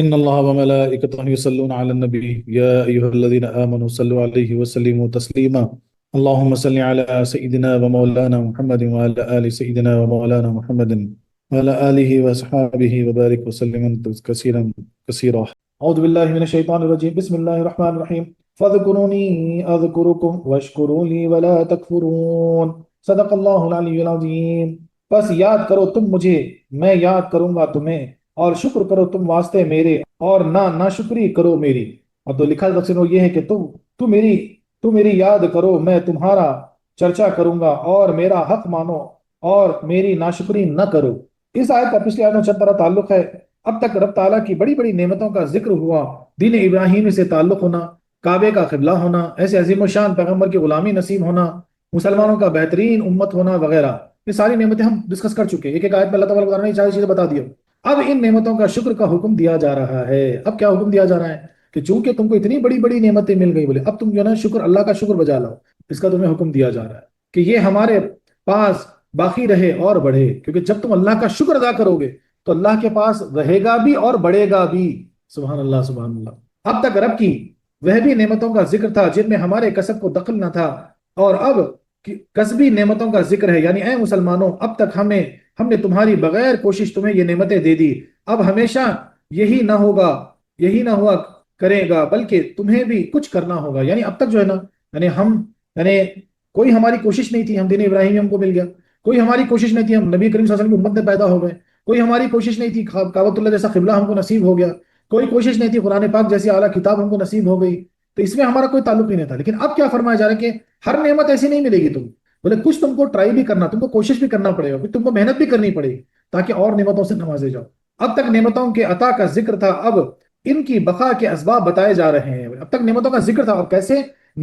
إن الله وملائكته يصلون على النبي يا أيها الذين آمنوا صلوا عليه وسلموا تسليما. اللهم صل على سيدنا ومولانا محمد وعلى آل سيدنا ومولانا محمد وعلى آله وأصحابه وبارك وسلم كثيرا كثيرا. أعوذ بالله من الشيطان الرجيم. بسم الله الرحمن الرحيم. فاذكروني أذكركم واشكروا لي ولا تكفرون. صدق اللہ العلی العظیم. بس یاد کرو تم مجھے، میں یاد کروں گا تمہیں، اور شکر کرو تم واسطے میرے، اور ناشکری کرو میری. اور تو لکھا تفسیر یہ ہے کہ تو میری یاد کرو، میں تمہارا چرچا کروں گا، اور میرا حق مانو اور میری ناشکری نہ کرو. اس آیت کا پچھلی آیت میں چند طرح تعلق ہے. اب تک رب تعالیٰ کی بڑی بڑی نعمتوں کا ذکر ہوا، دین ابراہیمی سے تعلق ہونا، کعبے کا قبلہ ہونا، ایسے عظیم و شان پیغمبر کی غلامی نصیب ہونا، مسلمانوں کا بہترین امت ہونا وغیرہ. یہ ساری نعمتیں ہم ڈسکس کر چکے. ایک ایک آیت میں اللہ تعالیٰ بتا رہا ہے، چار چیزیں بتا دیا. اب ان نعمتوں کا شکر کا حکم دیا جا رہا ہے. اب کیا حکم دیا جا رہا ہے کہ چونکہ تم کو اتنی بڑی بڑی نعمتیں مل گئی، بولے اب تم جو ہے نا شکر، اللہ کا شکر بجا لاؤ. اس کا تمہیں حکم دیا جا رہا ہے کہ یہ ہمارے پاس باقی رہے اور بڑھے. کیونکہ جب تم اللہ کا شکر ادا کرو گے تو اللہ کے پاس رہے گا بھی اور بڑھے گا بھی. سبحان اللہ سبحان اللہ. اب تک رب کی وہ بھی نعمتوں کا ذکر تھا جن میں ہمارے کسب کو دخل نہ تھا، اور اب کسبی نعمتوں کا ذکر ہے. یعنی اے مسلمانوں، اب تک ہم نے تمہاری بغیر کوشش تمہیں یہ نعمتیں دے دی. اب ہمیشہ یہی نہ ہوا کرے گا، بلکہ تمہیں بھی کچھ کرنا ہوگا. یعنی اب تک جو ہے نا، یعنی کوئی ہماری کوشش نہیں تھی، ہم دین ابراہیمی ہم کو مل گیا. کوئی ہماری کوشش نہیں تھی، ہم نبی کریم صلی اللہ علیہ وسلم کی امت میں پیدا ہو گئے. کوئی ہماری کوشش نہیں تھی، کعبۃ اللہ جیسا قبلہ ہم کو نصیب ہو گیا. کوئی کوشش نہیں تھی، قرآن پاک جیسی اعلیٰ کتاب ہم کو نصیب ہو گئی. تو اس میں ہمارا کوئی تعلق ہی نہیں تھا. لیکن اب کیا فرمایا جا رہا ہے کہ ہر نعمت ایسی نہیں ملے گی. تم بولے کچھ تم کو ٹرائی بھی کرنا، تم کو کوشش بھی کرنا پڑے گا، تم کو محنت بھی کرنی پڑے گی تاکہ اور نعمتوں سے نوازے جاؤ. اب تک نعمتوں کے عطا کا ذکر تھا، اب ان کی بقا کے اسباب بتائے جا رہے ہیں. اب تک نعمتوں کا ذکر تھا، اور کیسے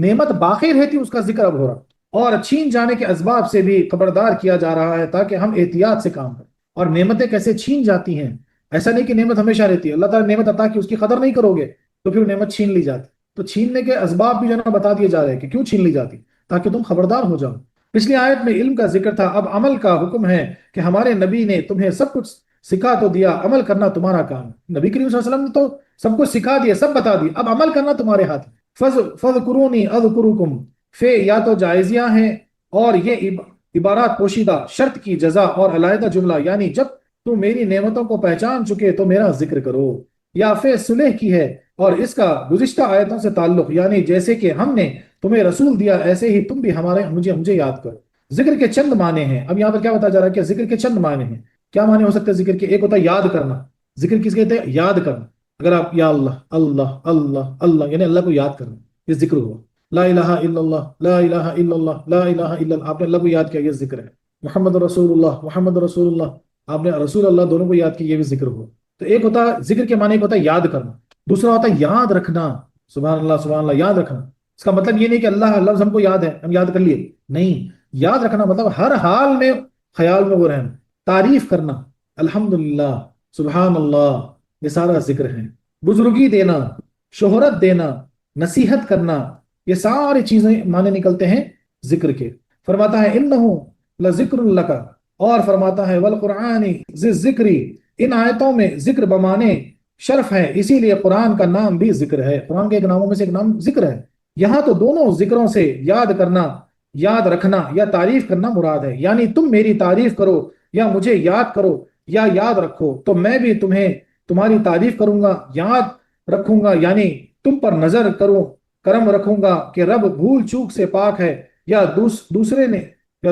نعمت باقی رہتی اس کا ذکر اب ہو رہا، اور چھین جانے کے اسباب سے بھی خبردار کیا جا رہا ہے تاکہ ہم احتیاط سے کام کریں. اور نعمتیں کیسے چھین جاتی ہیں. ایسا نہیں کہ نعمت ہمیشہ رہتی ہے. اللہ تعالیٰ نعمت عطا کی اس کی قدر نہیں کرو گے تو پھر نعمت چھین لی جاتی. تو چھیننے کے اسباب بھی جو ہے بتا دیے جا رہے ہیں کہ کیوں چھین لی جاتی، تاکہ تم خبردار ہو جاؤ. پچھلی آیت میں علم کا ذکر تھا، اب عمل کا حکم ہے کہ ہمارے نبی نے تمہیں سب کچھ سکھا تو دیا، عمل کرنا تمہارا کام. نبی کریم صلی اللہ علیہ وسلم نے تو سب کچھ سکھا دیا، سب بتا دیا، اب عمل کرنا تمہارے ہاتھ. فَاذْكُرُونِي أَذْكُرُكُمْ، فے یا تو جائزیاں ہیں، اور یہ عبارات پوشیدہ، شرط کی جزا اور علیحدہ جملہ. یعنی جب تم میری نعمتوں کو پہچان چکے تو میرا ذکر کرو. یا فے صلح کی ہے، اور اس کا گزشتہ آیتوں سے تعلق، یعنی جیسے کہ ہم نے تمہیں رسول دیا ایسے ہی تم بھی مجھے یاد کرو. ذکر کے چند معنی ہیں. اب یہاں پر کیا بتا جا رہا ہے کہ ذکر کے چند معنی ہیں. کیا معنی ہو سکتے ہیں ذکر کے؟ ایک ہوتا ہے یاد کرنا. ذکر کس کہتے ہیں؟ یاد کرنا. اگر آپ یا اللہ اللہ اللہ اللہ، یعنی اللہ کو یاد کرنا، یہ ذکر ہوا. لا الہ الا اللہ لا الہ الا اللہ لا الہ الا اللہ، آپ نے اللہ کو یاد کیا، یہ ذکر ہے. محمد رسول اللہ محمد رسول اللہ، آپ نے رسول اللہ دونوں کو یاد کیا، یہ بھی ذکر ہوا. تو ایک ہوتا ہے ذکر کے معنی، ایک ہوتا ہے یاد کرنا، دوسرا ہوتا ہے یاد رکھنا. سبحان اللہ سبحان اللہ. یاد رکھنا اس کا مطلب یہ نہیں کہ اللہ لفظ ہم کو یاد ہے ہم یاد کر لیے، نہیں. یاد رکھنا مطلب ہر حال میں خیال میں وہ رہنا. تعریف کرنا، الحمدللہ سبحان اللہ، یہ سارا ذکر ہے. بزرگی دینا، شہرت دینا، نصیحت کرنا، یہ ساری چیزیں معنی نکلتے ہیں ذکر کے. فرماتا ہے انہو لذکر لک، اور فرماتا ہے والقرآن ذی الذکر، ان آیتوں میں ذکر بمانے شرف ہے، اسی لیے قرآن کا نام بھی ذکر ہے. قرآن کے ایک ناموں میں سے ایک نام ذکر ہے. یہاں تو دونوں ذکروں سے یاد کرنا، یاد رکھنا یا تعریف کرنا مراد ہے. یعنی تم میری تعریف کرو یا مجھے یاد کرو یا یاد رکھو تو میں بھی تمہاری تعریف کروں گا، یاد رکھوں گا. یعنی تم پر نظر کرم رکھوں گا کہ رب بھول چوک سے پاک ہے. یا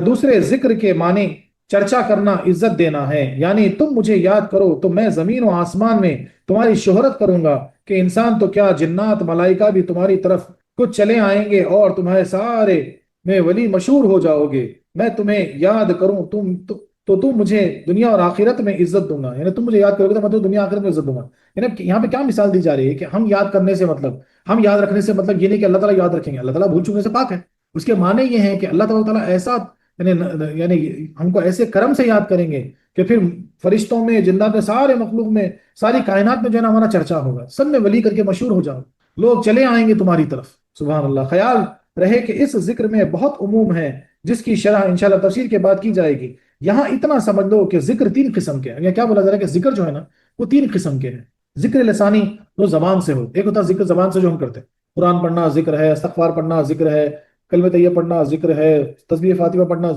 دوسرے ذکر کے معنی چرچا کرنا، عزت دینا ہے. یعنی تم مجھے یاد کرو تو میں زمین و آسمان میں تمہاری شہرت کروں گا کہ انسان تو کیا، جنات ملائکہ بھی تمہاری طرف کچھ چلے آئیں گے اور تمہارے سارے میں ولی مشہور ہو جاؤ گے. میں تمہیں یاد کروں تو تم مجھے دنیا اور آخرت میں عزت دوں گا. یعنی تم مجھے یاد کرو گے تو میں تمہیں دنیا آخرت میں عزت دوں گا. یعنی یہاں پہ کیا مثال دی جا رہی ہے کہ ہم یاد کرنے سے مطلب، ہم یاد رکھنے سے مطلب یہ نہیں کہ اللہ تعالیٰ یاد رکھیں گے. اللہ تعالیٰ بھول چکنے سے پاک ہے. اس کے معنی یہ ہے کہ اللہ تعالیٰ ایسا یعنی ہم کو ایسے کرم سے یاد کریں گے کہ پھر فرشتوں میں، جنات میں، سارے مخلوق میں، ساری کائنات میں جو ہے نا ہمارا چرچا ہوگا، سب میں ولی کر کے مشہور ہو جاؤ، لوگ چلے آئیں گے تمہاری طرف. سبحان اللہ. خیال رہے کہ اس ذکر میں بہت عموم ہے جس کی شرح انشاءاللہ تفسیر کے بعد کی جائے گی. یہاں اتنا سمجھ لو کہ ذکر 3 قسم کے ہیں. کیا بولا جا رہا ہے کہ ذکر جو ہے نا وہ 3 قسم کے ہیں. ذکر لسانی جو زبان سے ہو، ایک ہوتا ہے ذکر زبان سے جو ہم کرتے ہیں، قرآن پڑھنا ذکر ہے، استغفار پڑھنا ذکر ہے، کلمہ طیبہ پڑھنا ذکر ہے، تسبیح فاطمہ پڑھنا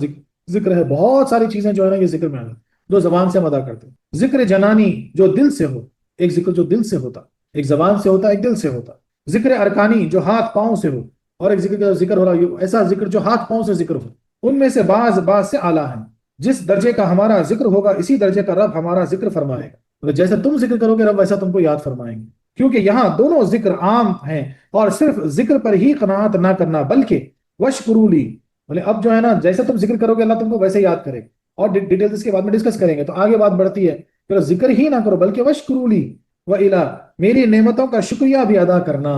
ذکر ہے، بہت ساری چیزیں جو ہے نا یہ ذکر میں آ گئی جو زبان سے ہم ادا کرتے ہیں۔ ذکر جنانی جو دل سے ہو، ایک ذکر جو دل سے ہوتا، ایک زبان سے ہوتا، ایک دل سے ہوتا۔ ذکر ارکانی جو ہاتھ پاؤں سے ہو، اور ایک ذکر ہو رہا ہے ایسا ذکر جو ہاتھ پاؤں سے ذکر ہو۔ ان میں سے بعض بعض سے اعلیٰ ہیں، جس درجے کا ہمارا ذکر ہوگا اسی درجے کا رب ہمارا ذکر فرمائے گا، جیسے تم ذکر کرو گے رب ویسا تم کو یاد فرمائیں گے، کیونکہ یہاں دونوں ذکر عام ہیں۔ اور صرف ذکر پر ہی قناعت نہ کرنا بلکہ وشکرو لی، بولے اب جو ہے نا جیسے تم ذکر کرو گے اللہ تم کو ویسے یاد کرے گا، اور ڈیٹیل اس کے بعد میں ڈسکس کریں گے، تو آگے بات بڑھتی ہے کہ ذکر ہی نہ کرو بلکہ وشکرو لی و الا، میری نعمتوں کا شکریہ بھی ادا کرنا،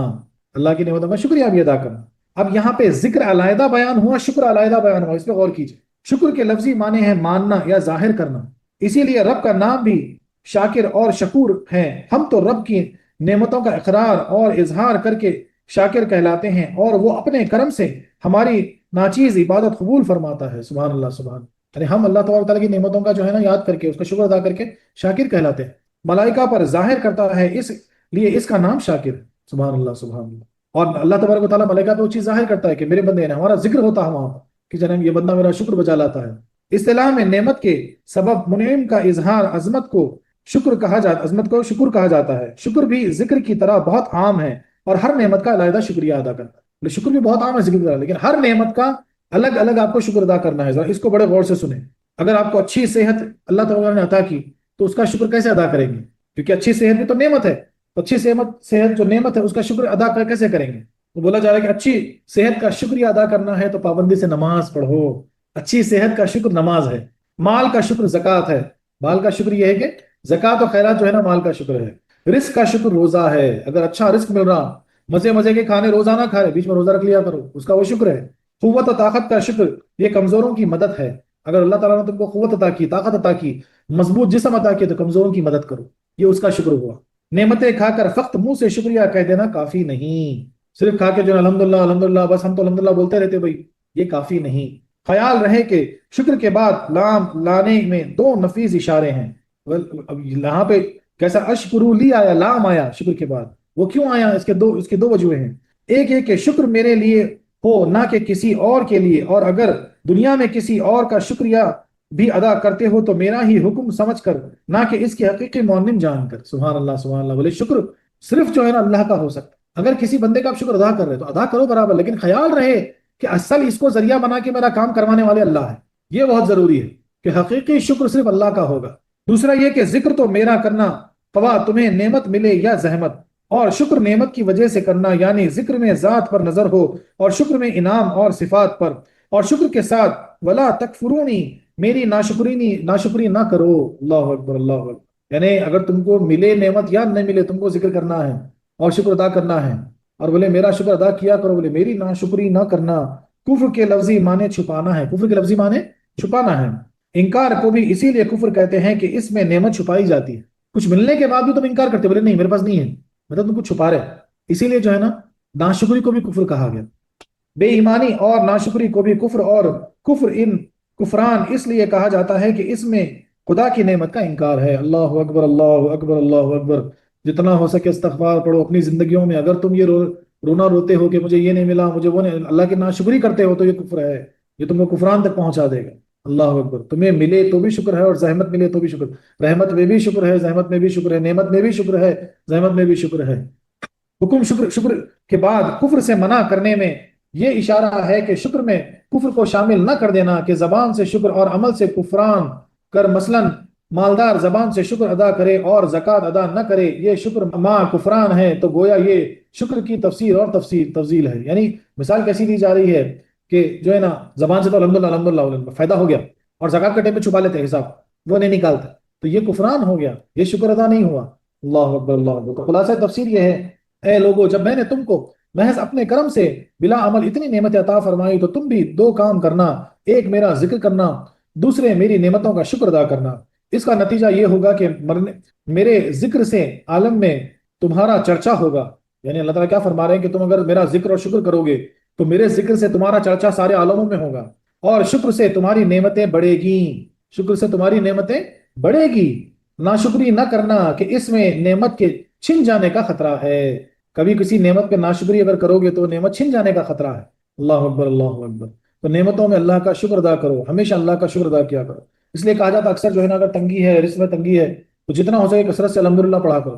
اللہ کی نعمتوں کا شکریہ بھی ادا کرنا۔ اب یہاں پہ ذکر علیحدہ بیان ہوا، شکر علیحدہ بیان ہوا، اس پہ غور کیجئے۔ شکر کے لفظی معنی ہے ماننا یا ظاہر کرنا، اسی لیے رب کا نام بھی شاکر اور شکور ہے۔ ہم تو رب کی نعمتوں کا اقرار اور اظہار کر کے شاکر کہلاتے ہیں، اور وہ اپنے کرم سے ہماری ناچیز عبادت قبول فرماتا ہے۔ سبحان اللہ، سبحان، یعنی ہم اللہ تبارک تعالیٰ کی نعمتوں کا جو ہے نا یاد کر کے اس کا شکر ادا کر کے شاکر کہلاتے ہیں۔ ملائکہ پر ظاہر کرتا ہے، اس لیے اس کا نام شاکر ہے۔ سبحان اللہ، سبحان اللہ۔ اور اللہ تبارک و تعالیٰ ملائکہ پہ وہ چیز ظاہر کرتا ہے کہ میرے بندے نے، ہمارا ذکر ہوتا ہے وہاں پر کہ جناب یہ بندہ میرا شکر بجا لاتا ہے۔ اصطلاح میں نعمت کے سبب منعم کا اظہار عظمت کو شکر کہا جاتا ہے۔ شکر بھی ذکر کی طرح بہت عام ہے، اور ہر نعمت کا علیحدہ شکریہ ادا کرتا ہے۔ شکر بھی بہت عام ہے ذکر کی طرح، لیکن ہر نعمت کا الگ الگ آپ کو شکر ادا کرنا ہے۔ ذرا اس کو بڑے غور سے سنیں۔ اگر آپ کو اچھی صحت اللہ تعالیٰ نے عطا کی تو اس کا شکر کیسے ادا کریں گے؟ کیونکہ اچھی صحت بھی تو نعمت ہے، تو اچھی صحت جو نعمت ہے اس کا شکر ادا کیسے کریں گے؟ تو بولا جا رہا ہے کہ اچھی صحت کا شکریہ ادا کرنا ہے تو پابندی سے نماز پڑھو۔ اچھی صحت کا شکر نماز ہے۔ مال کا شکر زکوٰۃ ہے۔ مال کا شکر یہ ہے کہ زکوٰۃ و خیرات جو ہے نا مال کا شکر ہے۔ رزق کا شکر روزہ ہے، اگر اچھا رزق مل رہا، مزے مزے کے کھانے روزانہ کھا رہے، بیچ میں روزہ رکھ لیا کرو، اس کا وہ شکر ہے۔ قوت و طاقت کا شکر، یہ کمزوروں کی مدد ہے۔ اگر اللہ تعالیٰ نے تم کو قوت عطا کی، طاقت عطا کی، مضبوط جسم عطا کی، تو کمزوروں کی مدد کرو، یہ اس کا شکر ہوا۔ نعمتیں کھا کر فقط منہ سے شکریہ کہہ دینا کافی نہیں، صرف کھا کے جو الحمدللہ الحمدللہ بس ہم تو الحمدللہ بولتے رہتے بھائی، یہ کافی نہیں۔ خیال رہے کہ شکر کے بعد لام لانے میں دو نفیس اشارے ہیں۔ اب یہاں پہ کیسا اشکرو لی آیا، لام آیا شکر کے بعد، وہ کیوں آیا؟ اس کے دو وجوہ ہیں۔ ایک ہے کہ شکر میرے لیے ہو نہ کہ کسی اور کے لیے، اور اگر دنیا میں کسی اور کا شکریہ بھی ادا کرتے ہو تو میرا ہی حکم سمجھ کر، نہ کہ اس کے حقیقی معنی جان کر۔ سبحان اللہ، سبحان اللہ۔ بولے شکر صرف جو ہے نا اللہ کا ہو سکتا، اگر کسی بندے کا آپ شکر ادا کر رہے تو ادا کرو برابر، لیکن خیال رہے کہ اصل اس کو ذریعہ بنا کے میرا کام کروانے والے اللہ ہے، یہ بہت ضروری ہے کہ حقیقی شکر صرف اللہ کا ہوگا۔ دوسرا یہ کہ ذکر تو میرا کرنا خواہ تمہیں نعمت ملے یا زحمت، اور شکر نعمت کی وجہ سے کرنا، یعنی ذکر میں ذات پر نظر ہو اور شکر میں انعام اور صفات پر، اور شکر کے ساتھ ولا تکفرونی، میری ناشکری نہ کرو۔ اللہ اکبر، اللہ اکبر۔ یعنی اگر تم کو ملے نعمت یا نہیں ملے، تم کو ذکر کرنا ہے اور شکر ادا کرنا ہے، اور بولے میرا شکر ادا کیا کرو، بولے میری ناشکری نہ کرنا۔ کفر کے لفظی معنی چھپانا ہے، کفر کے لفظی معنی چھپانا ہے۔ انکار کو بھی اسی لیے کفر کہتے ہیں کہ اس میں نعمت چھپائی جاتی ہے، کچھ ملنے کے بعد بھی تم انکار کرتے، بولے نہیں میرے پاس نہیں ہے، مطلب تم کو چھپا رہے، اسی لیے جو ہے نا ناشکری کو بھی کفر کہا گیا۔ بے ایمانی اور ناشکری کو بھی کفر، اور کفران اس لیے کہا جاتا ہے کہ اس میں خدا کی نعمت کا انکار ہے۔ اللہ اکبر، اللہ اکبر، اللہ اکبر۔ جتنا ہو سکے استغفار پڑھو اپنی زندگیوں میں۔ اگر تم یہ رونا روتے ہو کہ مجھے یہ نہیں ملا، مجھے وہ نہیں، اللہ کی ناشکری کرتے ہو تو یہ کفر ہے، یہ تم کو کفران تک پہنچا دے گا۔ اللہ اکبر۔ تمہیں ملے تو بھی شکر ہے، اور زحمت ملے تو بھی شکر، رحمت میں بھی شکر ہے، زحمت میں بھی شکر ہے، نعمت میں بھی شکر ہے، زحمت میں بھی شکر ہے۔ حکم شکر کے بعد کفر سے منع کرنے میں یہ اشارہ ہے کہ شکر میں کفر کو شامل نہ کر دینا، کہ زبان سے شکر اور عمل سے کفران کر، مثلا مالدار زبان سے شکر ادا کرے اور زکوٰۃ ادا نہ کرے، یہ شکر مع کفران ہے، تو گویا یہ شکر کی تفسیر اور تفضیل ہے۔ یعنی مثال کیسی دی جا رہی ہے کہ جو ہے نا زبان سے تو الحمدللہ الحمدللہ فائدہ ہو گیا، اور زکوٰۃ کے ٹائم میں چھپا لیتے حساب، وہ نہیں نکالتے، تو یہ کفران ہو گیا، یہ شکر ادا نہیں ہوا۔ اللہ اکبر، اللہ اکبر۔ تو خلاصہ تفسیر یہ ہے، اے لوگو جب میں نے تم کو محض اپنے کرم سے بلا عمل اتنی نعمت عطا فرمائی تو تم بھی دو کام کرنا، ایک میرا ذکر کرنا، دوسرے میری نعمتوں کا شکر ادا کرنا۔ اس کا نتیجہ یہ ہوگا کہ میرے ذکر سے عالم میں تمہارا چرچا ہوگا۔ یعنی اللہ تعالیٰ کیا فرما رہے ہیں کہ تم اگر میرا ذکر اور شکر کرو گے تو میرے ذکر سے تمہارا چرچا سارے عالموں میں ہوگا، اور شکر سے تمہاری نعمتیں بڑھے گی، شکر سے تمہاری نعمتیں بڑھے گی۔ ناشکری نہ کرنا کہ اس میں نعمت کے چھن جانے کا خطرہ ہے۔ کبھی کسی نعمت پہ ناشکری اگر کرو گے تو نعمت چھن جانے کا خطرہ ہے۔ اللہ اکبر، اللہ اکبر۔ تو نعمتوں میں اللہ کا شکر ادا کرو، ہمیشہ اللہ کا شکر ادا کیا کرو۔ اس لیے کہا جاتا اکثر جو ہے نا، اگر تنگی ہے، رزق میں تنگی ہے، تو جتنا ہو سکے کثرت سے الحمدللہ پڑھا کرو۔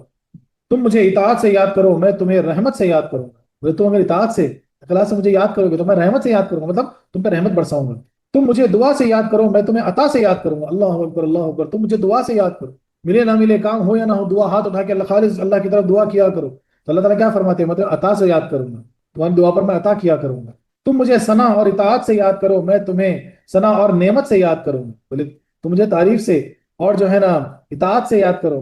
تم مجھے اطاعت سے یاد کرو، میں تمہیں رحمت سے یاد کروں گا۔ تم اگر اطاعت سے، اخلاص سے مجھے یاد کرو گے تو میں رحمت سے یاد کروں گا، مطلب تم پہ رحمت برساؤں گا۔ تم مجھے دعا سے یاد کرو، میں تمہیں عطا سے یاد کروں گا۔ اللہ اکبر، اللہ اکبر۔ تم مجھے دعا سے یاد کرو، ملے نہ ملے، کام ہو یا نہ ہو، دعا ہاتھ اٹھا کے اللہ، خالص اللہ کی طرف دعا کیا کرو، تو اللہ تعالیٰ کیا فرماتے ہیں؟ میں تمہیں عطا سے یاد کروں گا، تمہاری دعا پر میں عطا کیا کروں گا۔ تم مجھے ثنا اور اطاعت سے یاد کرو، میں تمہیں ثنا اور نعمت سے یاد کروں گا۔ بولے تم مجھے تعریف سے اور جو ہے نا اطاعت سے یاد کرو،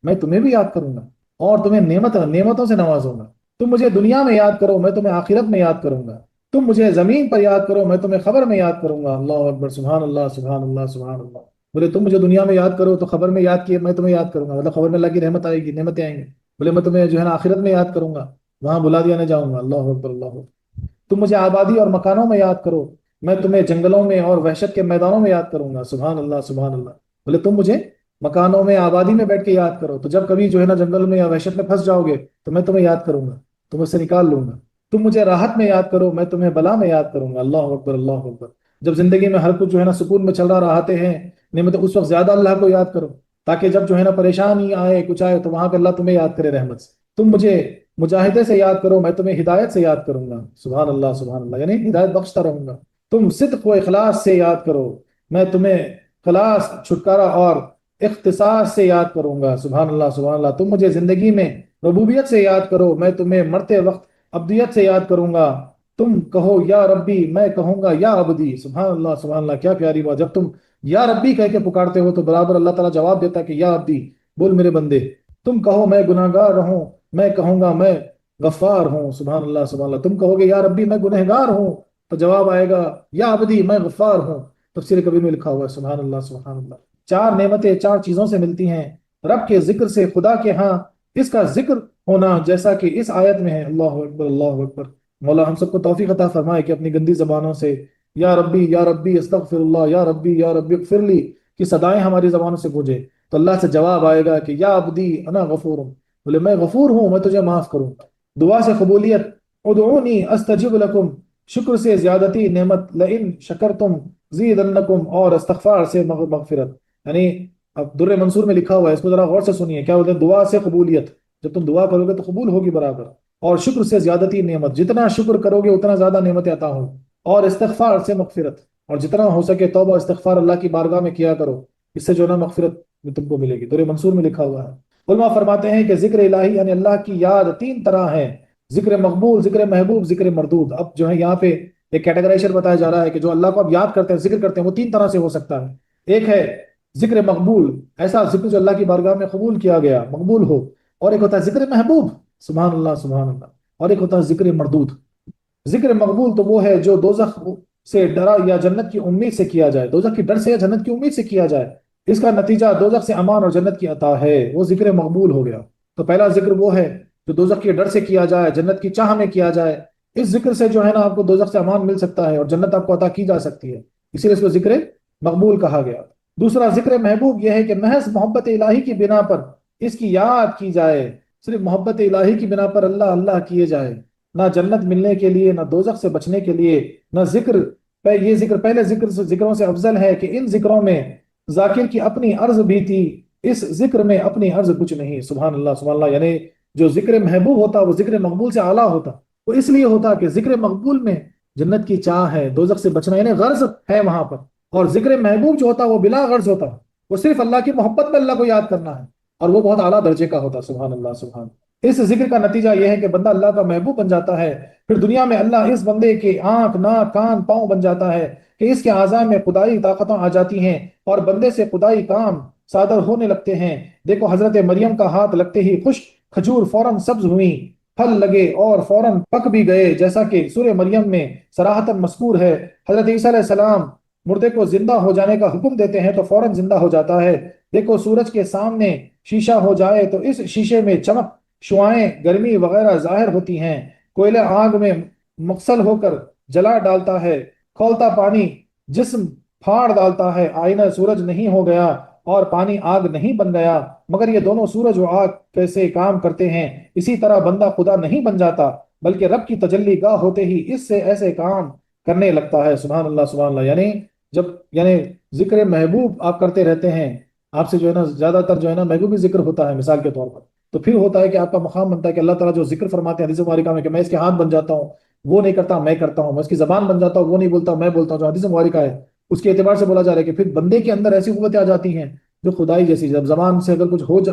میں تمہیں بھی یاد کروں گا اور تمہیں نعمتوں سے نوازوں گا۔ تم مجھے دنیا میں یاد کرو، میں تمہیں آخرت میں یاد کروں گا۔ تم مجھے زمین پر یاد کرو، میں تمہیں خبر میں یاد کروں گا۔ اللہ اکبر، سبحان اللہ، سبحان اللہ، سبحان اللہ۔ بولے تم مجھے دنیا میں یاد کرو تو خبر میں یاد کیے، میں تمہیں یاد کروں گا، مطلب خبر میں اللہ کی رحمت آئے گی، نعمتیں آئیں گی۔ بولے میں تمہیں جو ہے نا آخرت میں یاد کروں گا، وہاں بلا دیا نہیں جاؤں گا۔ اللہ اکبر، اللہ اکبر۔ تم مجھے آبادی اور مکانوں میں یاد کرو، میں تمہیں جنگلوں میں اور وحشت کے میدانوں میں یاد کروں گا۔ سبحان اللہ، سبحان اللہ۔ بولے تم مجھے مکانوں میں، آبادی میں بیٹھ کے یاد کرو، تو جب کبھی جو ہے نا جنگل میں یا وحشت میں پھنس جاؤ گے تو میں تمہیں یاد کروں گا، تم اس سے نکال لوں گا۔ تم مجھے راحت میں یاد کرو، میں تمہیں بلا میں یاد کروں گا۔ اللہ اکبر، اللہ اکبر۔ جب زندگی میں ہر کچھ جو ہے نا سکون میں چل رہا راحتیں ہیں، نعمت، اس وقت زیادہ اللہ کو یاد کرو، تاکہ جب جو ہے نا پریشانی آئے، کچھ آئے، تو وہاں پہ اللہ تمہیں یاد کرے رحمت سے۔ تم مجھے مجاہدے سے یاد کرو، میں تمہیں ہدایت سے یاد کروں گا۔ سبحان اللہ، سبحان اللہ، یعنی ہدایت بخشتا رہوں گا۔ تم صدق و اخلاص سے یاد کرو، میں تمہیں خلاص، چھٹکارا اور اختصاص سے یاد کروں گا۔ سبحان اللہ، سبحان اللہ۔ تم مجھے زندگی میں ربوبیت سے یاد کرو، میں تمہیں مرتے وقت عبدیت سے یاد کروں گا۔ تم کہو یا ربی، میں کہوں گا یا عبدی۔ سبحان اللہ، سبحان اللہ، کیا پیاری بات۔ جب تم یا ربی کہہ کے پکارتے ہو تو برابر اللہ تعالیٰ جواب دیتا ہے کہ یا عبدی، بول میرے بندے۔ تم کہو میں گناہ گار رہوں، میں کہوں گا میں غفار ہوں۔ سبحان اللہ، سبحان اللہ۔ تم کہو گے یا ربی میں گنہگار ہوں، تو جواب آئے گا یا عبدی میں غفار ہوں۔ تفسیر کبیر میں لکھا ہوا ہے۔ سبحان اللہ، سبحان اللہ۔ چار نعمتیں چار چیزوں سے ملتی ہیں، رب کے ذکر سے، خدا کے ہاں اس کا ذکر ہونا، جیسا کہ اس آیت میں ہے۔ اللہ اکبر، اللہ اکبر۔ مولا ہم سب کو توفیق عطا فرمائے کہ اپنی گندی زبانوں سے یا ربی استغفر اللہ، یا ربی اغفر لی کی صدائیں ہماری زبانوں سے گونجے، تو اللہ سے جواب آئے گا کہ یا عبدی انا غفور ہوں، بولے میں غفور ہوں، میں تجھے معاف کروں۔ دعا سے قبولیت، ادعونی استجب لکم، شکر سے زیادتی نعمت، لئن شکرتم زیدنکم، اور استغفار سے مغفرت۔ یعنی اب در منصور میں لکھا ہوا ہے، اس کو ذرا غور سے سنیے، کیا بولتے ہیں؟ دعا سے قبولیت، جب تم دعا کرو گے تو قبول ہوگی برابر، اور شکر سے زیادتی نعمت، جتنا شکر کرو گے اتنا زیادہ نعمت عطا ہو، اور استغفار سے مغفرت، اور جتنا ہو سکے توبہ استغفار اللہ کی بارگاہ میں کیا کرو، اس سے جو ہے نا مغفرت تم کو ملے گی۔ در منصور میں لکھا ہوا ہے۔ علماء فرماتے ہیں کہ ذکر الہی یعنی اللہ کی یاد تین طرح ہے: ذکر مقبول، ذکر محبوب، ذکر مردود۔ اب جو ہے یہاں پہ ایک کیٹیگرائزیشن بتایا جا رہا ہے کہ جو اللہ کو اب یاد کرتے ہیں، ذکر کرتے ہیں، وہ تین طرح سے ہو سکتا ہے۔ ایک ہے ذکر مقبول، ایسا ذکر جو اللہ کی بارگاہ میں قبول کیا گیا، مقبول ہو۔ اور ایک ہوتا ہے ذکر محبوب، سبحان اللہ، سبحان اللہ۔ اور ایک ہوتا ہے ذکر مردود۔ ذکر مقبول تو وہ ہے جو دوزخ سے ڈرا یا جنت کی امید سے کیا جائے، دوزخ کی ڈر سے یا جنت کی امید سے کیا جائے، اس کا نتیجہ دوزخ سے امان اور جنت کی عطا ہے، وہ ذکر مقبول ہو گیا۔ تو پہلا ذکر وہ ہے جو دوزخ کے ڈر سے کیا جائے، جنت کی چاہ میں کیا جائے، اس ذکر سے جو ہے نا آپ کو دوزخ سے امان مل سکتا ہے اور جنت آپ کو عطا کی جا سکتی ہے، اسی لیے اس کو ذکر مقبول کہا گیا۔ دوسرا ذکر محبوب یہ ہے کہ محض محبت الہی کی بنا پر اس کی یاد کی جائے، صرف محبت الہی کی بنا پر اللہ اللہ کیے جائے، نہ جنت ملنے کے لیے، نہ دوزخ سے بچنے کے لیے، نہ ذکر، یہ ذکر پہلے ذکروں سے افضل ہے کہ ان ذکروں میں ذاکر کی اپنی عرض بھی تھی، اس ذکر میں اپنی عرض کچھ نہیں۔ سبحان اللہ، سبحان اللہ۔ یعنی جو ذکر محبوب ہوتا وہ ذکر مقبول سے اعلیٰ ہوتا، وہ اس لیے ہوتا کہ ذکر مقبول میں جنت کی چاہ ہے، دوزخ سے بچنا یعنی غرض ہے وہاں پر، اور ذکر محبوب جو ہوتا وہ بلا غرض ہوتا، وہ صرف اللہ کی محبت میں اللہ کو یاد کرنا ہے، اور وہ بہت اعلیٰ درجے کا ہوتا۔ سبحان اللہ، سبحان۔ اس ذکر کا نتیجہ یہ ہے کہ بندہ اللہ کا محبوب بن جاتا ہے، پھر دنیا میں اللہ اس بندے کے آنکھ، ناک، کان، پاؤں بن جاتا ہے کہ اس کے اعضاء میں خدائی طاقتیں آ جاتی ہیں اور بندے سے خدائی کام صادر ہونے لگتے ہیں۔ دیکھو حضرت مریم کا ہاتھ لگتے ہی خشک کھجور فوراً سبز ہوئیں، پھل لگے اور فوراً پک بھی گئے، جیسا کہ سورہ مریم میں صراحتاً مذکور ہے۔ حضرت عیسیٰ علیہ السلام مردے کو زندہ ہو جانے کا حکم دیتے ہیں تو فوراً زندہ ہو جاتا ہے۔ دیکھو سورج کے سامنے شیشہ ہو جائے تو اس شیشے میں چمک، شعائیں، گرمی وغیرہ ظاہر ہوتی ہیں۔ کوئلہ آگ میں مغسل ہو کر جلا ڈالتا ہے، کھولتا پانی جسم پھاڑ ڈالتا ہے، آئینہ سورج نہیں ہو گیا، اور پانی آگ نہیں بن گیا، مگر یہ دونوں سورج و آگ کیسے کام کرتے ہیں، اسی طرح بندہ خدا نہیں بن جاتا بلکہ رب کی تجلی گاہ ہوتے ہی اس سے ایسے کام کرنے لگتا ہے۔ سبحان اللہ سبحان اللہ۔ جب یعنی ذکر محبوب آپ کرتے رہتے ہیں، آپ سے جو ہے نا زیادہ تر جو ہے نا محبوبی ذکر ہوتا ہے مثال کے طور پر، تو پھر ہوتا ہے کہ آپ کا مقام بنتا ہے کہ اللہ تعالیٰ جو ذکر فرماتے ہیں حدیث مبارکہ میں کہ میں اس کے ہاتھ بن جاتا ہوں، وہ نہیں کرتا میں کرتا ہوں، میں اس کی زبان بن جاتا ہوں، وہ نہیں بولتا میں بولتا ہوں، جو حدیث مبارکہ ہے اس کے اعتبار سے بولا جا رہا ہے کہ پھر بندے کے اندر ایسی قوتیں آ جاتی ہیں جو خدائی جیسی، جب زبان سے اگر کچھ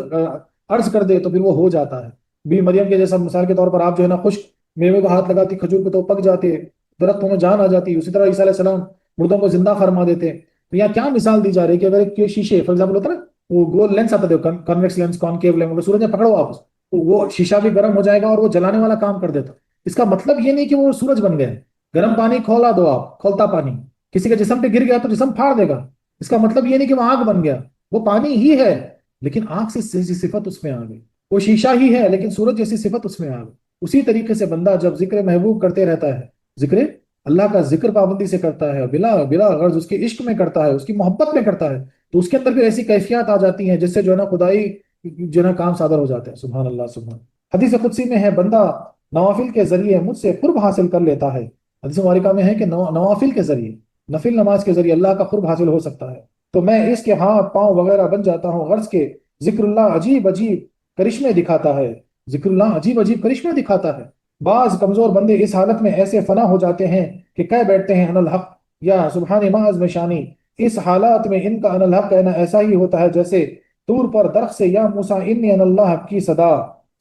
عرض کر دے تو پھر وہ ہو جاتا ہے۔ بی مریم کے جیسا مثال کے طور پر آپ جو ہے نا خشک میوے کو ہاتھ لگاتی کھجور پہ تو پک جاتے، درختوں میں جان آ جاتی، اسی طرح عیسیٰ علیہ السلام مردوں کو زندہ فرما دیتے۔ تو یہاں کیا مثال دی جا رہی ہے کہ اگر ایک شیشے فار ایگزامپل ہوتا ہے نا، وہ گول لینس آتا ہے کنویکس لینس کانکیو لینس، سورج میں پکڑو آپ تو وہ شیشہ بھی گرم ہو جائے گا اور وہ جلانے والا کام کر دیتا۔ اس کا مطلب یہ نہیں کہ وہ سورج بن گئے، گرم پانی کھولا دو آپ، کھولتا پانی کسی کے جسم پہ گر گیا تو جسم پھاڑ دے گا، اس کا مطلب یہ نہیں کہ وہ آگ بن گیا، وہ پانی ہی ہے لیکن آگ سے جیسی صفت اس میں آ گئی، وہ شیشہ ہی ہے لیکن سورج جیسی صفت اس میں آ گئی۔ اسی طریقے سے بندہ جب ذکر محبوب کرتے رہتا ہے، ذکر اللہ کا ذکر پابندی سے کرتا ہے، بلا بلا غرض اس کے عشق میں کرتا ہے، اس کی محبت میں کرتا ہے، تو اس کے اندر بھی ایسی کیفیات آ جاتی ہیں جس سے جو ہے نا خدائی جو ہے نا کام صادر ہو جاتے ہیں۔ سبحان اللہ سبحان۔ حدیث قدسی میں ہے بندہ نوافل کے ذریعے مجھ سے قرب حاصل کر لیتا ہے، حدیث مبارکہ میں ہے کہ نوافل کے ذریعے، نفل نماز کے ذریعے اللہ کا قرب حاصل ہو سکتا ہے، تو میں اس کے ہاتھ پاؤں وغیرہ بن جاتا ہوں، غرض کے ذکر اللہ عجیب عجیب کرشمے دکھاتا ہے، ذکر اللہ عجیب عجیب کرشمے دکھاتا ہے۔ بعض کمزور بندے اس حالت میں ایسے فنا ہو جاتے ہیں کہ کہہ بیٹھتے ہیں ان الحق یا سبحان معاذ میں شانی، اس حالات میں ان کا ان الحق کہنا ایسا ہی ہوتا ہے جیسے طور پر درخت سے یا موسیٰ انی ان اللہ کی صدا۔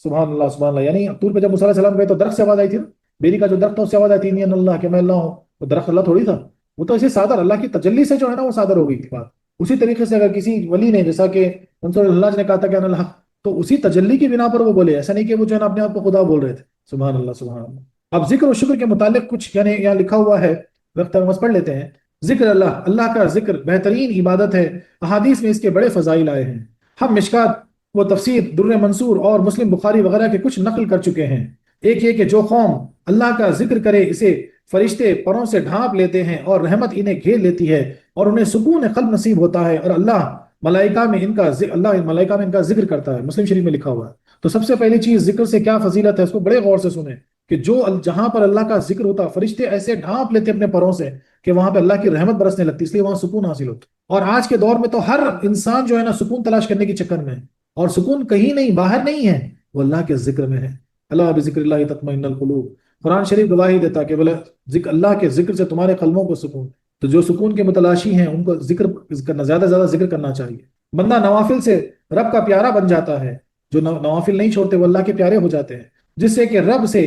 سبحان اللہ سبحان اللہ۔ طور پہ جب موسیٰ علیہ السلام گئے تو درخت سے آواز آئی تھی نا، بیری کا جو درخت تھا اس سے آواز آئی تھی انی ان اللہ کہ میں اللہ ہوں، وہ درخت اللہ تھوڑی تھا، وہ تو ایسے صادر اللہ کی تجلی سے جو ہے نا وہ صادر ہو گئی تھی بات۔ اسی طریقے سے اگر کسی ولی نے جیسا کہ منصور اللہ نے کہا تھا کہ ان الحق، تو اسی تجلی کی بنا پر وہ بولے، ایسا نہیں کہ وہ جو ہے نا اپنے آپ کو خدا بول رہے تھے۔ سبحان اللہ سبحان اللہ۔ اب ذکر و شکر کے متعلق کچھ یہاں لکھا ہوا ہے، وقت ہم پڑھ لیتے ہیں۔ ذکر اللہ، اللہ کا ذکر بہترین عبادت ہے، احادیث میں اس کے بڑے فضائل آئے ہیں، ہم مشکات و تفسیر در منصور اور مسلم بخاری وغیرہ کے کچھ نقل کر چکے ہیں۔ ایک یہ کہ جو قوم اللہ کا ذکر کرے اسے فرشتے پروں سے ڈھانپ لیتے ہیں اور رحمت انہیں گھیر لیتی ہے اور انہیں سکون قلب نصیب ہوتا ہے، اور اللہ ملائکہ میں ان کا ذکر کرتا ہے، مسلم شریف میں لکھا ہوا ہے۔ تو سب سے پہلی چیز ذکر سے کیا فضیلت ہے اس کو بڑے غور سے سنیں کہ جہاں پر اللہ کا ذکر ہوتا فرشتے ایسے ڈھانپ لیتے اپنے پروں سے کہ وہاں پہ اللہ کی رحمت برسنے لگتی، اس لیے وہاں سکون حاصل ہوتا۔ اور آج کے دور میں تو ہر انسان جو ہے نا سکون تلاش کرنے کے چکر میں ہے، اور سکون کہیں نہیں باہر نہیں ہے، وہ اللہ کے ذکر میں ہے۔ اللہ بذکر اللہ تطمئن القلوب، قرآن شریف گواہی دیتا کہ بولے اللہ کے ذکر سے تمہارے قلبوں کو سکون، تو جو سکون کے متلاشی ہیں ان کو ذکر کرنا، زیادہ زیادہ ذکر کرنا چاہیے۔ بندہ نوافل سے رب کا پیارا بن جاتا ہے، جو نوافل نہیں چھوڑتے وہ اللہ کے پیارے ہو جاتے ہیں، جس سے کہ رب سے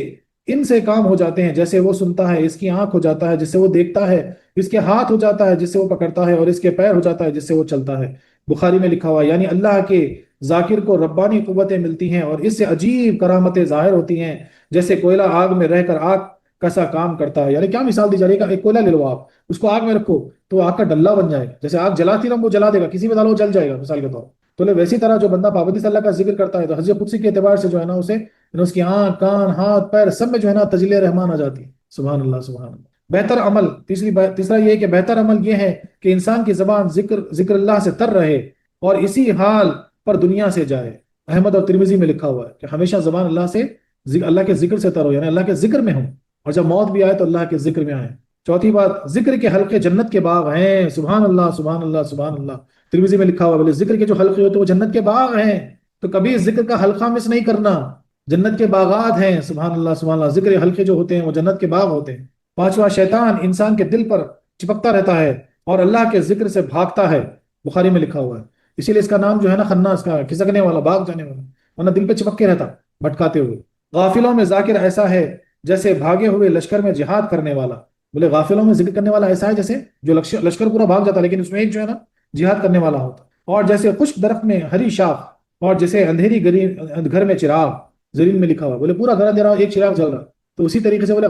ان سے کام ہو جاتے ہیں، جیسے وہ سنتا ہے اس کی آنکھ ہو جاتا ہے جس سے وہ دیکھتا ہے، اس کے ہاتھ ہو جاتا ہے جس سے وہ پکڑتا ہے، اور اس کے پیر ہو جاتا ہے جس سے وہ چلتا ہے۔ بخاری میں لکھا ہوا ہے اللہ کے ذاکر کو ربانی قوتیں ملتی ہیں اور اس سے عجیب کرامتیں ظاہر ہوتی ہیں، جیسے کوئلہ آگ میں رہ کر آگ کیسا کام کرتا ہے۔ کیا مثال دی جا رہی ہے کہ ایک کوئلہ لے لو آپ، اس کو آگ میں رکھو تو آگ کا ڈلہ بن جائے گا، جیسے آگ جلاتی رہو وہ جلا دے گا، کسی بھی ڈالو وہ جل جائے گا مثال کے طور تو ویسی طرح جو بندہ پابندی سے اللہ کا ذکر کرتا ہے تو حدیث قدسی کے اعتبار سے جو ہے نا اسے اس کی آنکھ کان ہاتھ پیر سب میں جو ہے نا تجلی رحمان آ جاتی ہے۔ سبحان اللہ سبحان اللہ۔ بہتر عمل، تیسرا یہ کہ بہتر عمل یہ ہے کہ انسان کی زبان ذکر اللہ سے تر رہے اور اسی حال پر دنیا سے جائے۔ احمد اور ترمذی میں لکھا ہوا ہے کہ ہمیشہ زبان اللہ کے ذکر سے تر ہو، یعنی اللہ کے ذکر میں ہو، اور جب موت بھی آئے تو اللہ کے ذکر میں آئے۔ چوتھی بات، ذکر کے حلقے جنت کے باغ ہیں۔ سبحان اللہ سبحان اللہ سبحان اللہ۔ ترمذی میں لکھا ہوا ہے ذکر کے جو حلقے ہوتے ہیں وہ جنت کے باغ ہیں، تو کبھی ذکر کا حلقہ مس نہیں کرنا، جنت کے باغات ہیں۔ سبحان اللہ سبحان اللہ۔ ذکر حلقے جو ہوتے ہیں وہ جنت کے باغ ہوتے ہیں۔ پانچواں، شیطان انسان کے دل پر چپکتا رہتا ہے اور اللہ کے ذکر سے بھاگتا ہے، بخاری میں لکھا ہوا ہے، اسی لیے اس کا نام جو ہے نا خناس کا، کھسکنے والا، بھاگ جانے والا، ورنہ دل پہ چپک کے رہتا بھٹکاتے ہوئے۔ غافلوں میں ذاکر ایسا ہے جیسے بھاگے ہوئے لشکر میں جہاد کرنے والا، بولے غافلوں میں ذکر کرنے والا ایسا ہے جیسے جو لشکر پورا بھاگ جاتا لیکن اس میں ایک جو ہے نا جہاد کرنے والا ہوتا، اور جیسے خشک درخت میں ہری شاخ، اور جیسے اندھیری گھر میں چراغ، زرین میں لکھا ہوا بولے پورا گھر اندھیرا ایک چراغ جل رہا، تو اسی طریقے سے بولے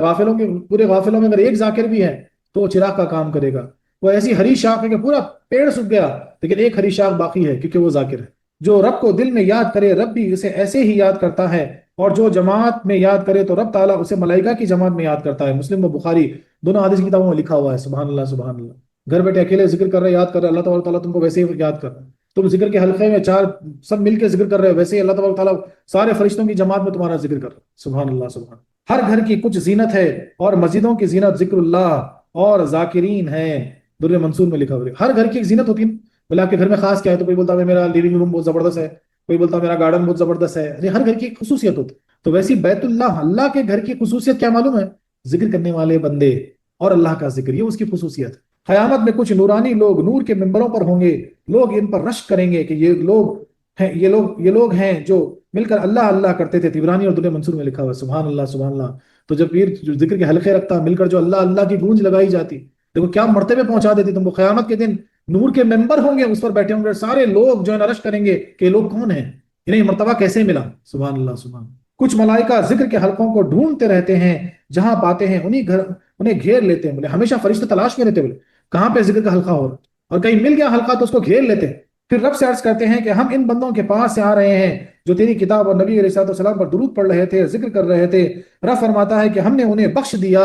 پورے غافلوں میں اگر ایک ذاکر بھی ہے تو وہ چراغ کا کام کرے گا۔ وہ ایسی ہری شاخ ہے کہ پورا پیڑ سوکھ گیا لیکن ایک ہری شاخ باقی ہے کیونکہ وہ ذاکر ہے۔ جو رب کو دل میں یاد کرے رب بھی اسے ایسے ہی یاد کرتا ہے، اور جو جماعت میں یاد کرے تو رب تعالیٰ اسے ملائکہ کی جماعت میں یاد کرتا ہے۔ مسلم و بخاری دونوں حدیث کتابوں میں لکھا ہوا ہے۔ سبحان اللہ سبحان اللہ۔ گھر بیٹھے اکیلے ذکر کر رہے، یاد کر رہے، اللہ تعالیٰ تم کو ویسے ہی یاد کر رہا ہے۔ تم ذکر کے حلقے میں چار سب مل کے ذکر کر رہے ہو، ویسے ہی اللہ تبارک تعالیٰ سارے فرشتوں کی جماعت میں تمہارا ذکر کر رہا ہے۔ سبحان اللہ سبحان اللہ۔ ہر گھر کی کچھ زینت ہے اور مسجدوں کی زینت ذکر اللہ اور ذاکرین ہے۔ در منصور میں لکھا ہوا ہے ہر گھر کی ایک زینت ہوتی ہے نا۔ بولے آپ کے گھر میں خاص کیا ہے؟ تو کوئی بولتا ہے میرا لیونگ روم بہت زبردست ہے، کوئی بولتا ہے میرا گارڈن بہت زبردست ہے۔ ہر گھر کی ایک خصوصیت ہوتی ہے۔ تو ویسی بیت اللہ، اللہ کے گھر کی خصوصیت کیا معلوم ہے؟ ذکر کرنے والے بندے اور اللہ کا ذکر، یہ اس کی خصوصیت ہے۔ قیامت میں کچھ نورانی لوگ نور کے ممبروں پر ہوں گے، لوگ ان پر رشک کریں گے کہ یہ لوگ ہیں جو مل کر اللہ اللہ کرتے تھے۔ طبرانی اور در منصور میں لکھا ہوا ہے۔ سبحان اللہ سبحان اللہ۔ تو جب پیر جو ذکر کے حلقے رکھتا، مل کر جو اللہ اللہ کی گونج لگائی جاتی، دیکھو کیا مرتبے پہنچا دیتی تم کو۔ قیامت کے دن نور کے ممبر ہوں گے، اس پر بیٹھے ہوں گے، سارے لوگ جو ہے رشک کریں گے کہ یہ لوگ کون ہیں، انہیں یہ مرتبہ کیسے ملا۔ سبحان اللہ سبحان اللہ۔ کچھ ملائکہ ذکر کے حلقوں کو ڈھونڈتے رہتے ہیں، جہاں پاتے ہیں انہیں گھیر لیتے ہیں۔ بولے ہمیشہ فرشتے تلاش میں رہتے، بولے کہاں پہ ذکر کا حلقہ ہو رہا، اور کہیں مل گیا حلقہ تو اس کو گھیر لیتے ہیں۔ پھر رب سے عرض کرتے ہیں کہ ہم ان بندوں کے پاس سے آ رہے ہیں جو تیری کتاب اور نبی علیہ السلام پر درود پڑھ رہے تھے، ذکر کر رہے تھے۔ رب فرماتا ہے کہ ہم نے انہیں بخش دیا۔